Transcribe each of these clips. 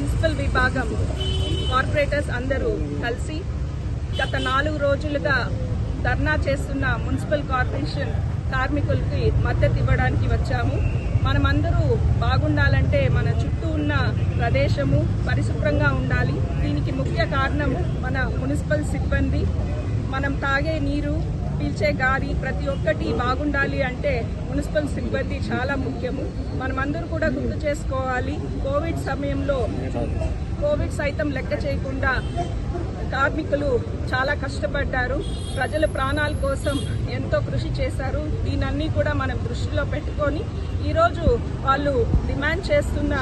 Municipal విభాగం corporators అందరూ కలిసి గత 4 రోజులుగా ధర్నా చేస్తున్న మున్సిపల్ కార్పొరేషన్ కార్మికులకి మద్దతు ఇవ్వడానికి వచ్చాము. మనమందరూ బాగుండాలంటే మన చుట్టూ ఉన్న ప్రదేశము పరిశుభ్రంగా ఉండాలి. దీనికి ముఖ్య కారణము మన మున్సిపల్ సిబ్బంది. మనం తాగే నీరు, పీల్చే గాలి ప్రతి ఒక్కటి బాగుండాలి అంటే మున్సిపల్ సిబ్బంది చాలా ముఖ్యము. మనమందరూ కూడా గుర్తు చేసుకోవాలి, కోవిడ్ సమయంలో కోవిడ్ సైతం లెక్క చేయకుండా కార్మికులు చాలా కష్టపడ్డారు. ప్రజల ప్రాణాల కోసం ఎంతో కృషి చేశారు. దీనన్నీ కూడా మనం దృష్టిలో పెట్టుకొని ఈరోజు వాళ్ళు డిమాండ్ చేస్తున్న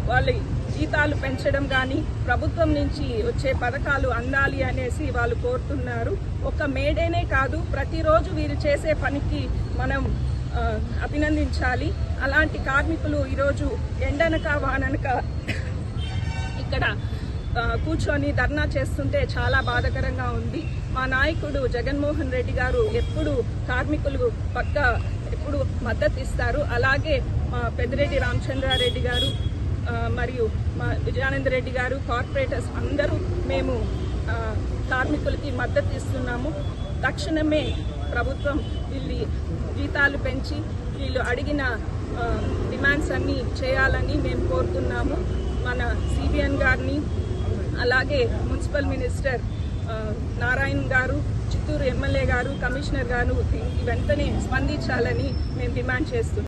వాళ్ళ జీతాలు పెంచడం కానీ ప్రభుత్వం నుంచి వచ్చే పథకాలు అందాలి అనేసి వాళ్ళు కోరుతున్నారు. ఒక మేడేనే కాదు, ప్రతిరోజు వీరు చేసే పనికి మనం అభినందించాలి. అలాంటి కార్మికులు ఈరోజు ఎండనక వాననక ఇక్కడ కూర్చొని ధర్నా చేస్తుంటే చాలా బాధాకరంగా ఉంది. మా నాయకుడు జగన్మోహన్ రెడ్డి గారు ఎప్పుడు కార్మికులు ఎప్పుడు మద్దతు ఇస్తారు. అలాగే మా పెద్దిరెడ్డి రామచంద్రారెడ్డి గారు మరియు మా విజయానంద రెడ్డి గారు, కార్పొరేటర్స్ అందరూ మేము కార్మికులకి మద్దతు ఇస్తున్నాము. తక్షణమే ప్రభుత్వం వీళ్ళ జీతాలు పెంచి వీళ్ళు అడిగిన డిమాండ్స్ అన్నీ చేయాలని మేము కోరుతున్నాము. మన సిబిఎన్ గారిని, అలాగే మున్సిపల్ మినిస్టర్ నారాయణ్ గారు, చిత్తూరు ఎమ్మెల్యే గారు, కమిషనర్ గారు వెంటనే స్పందించాలని మేము డిమాండ్ చేస్తున్నాం.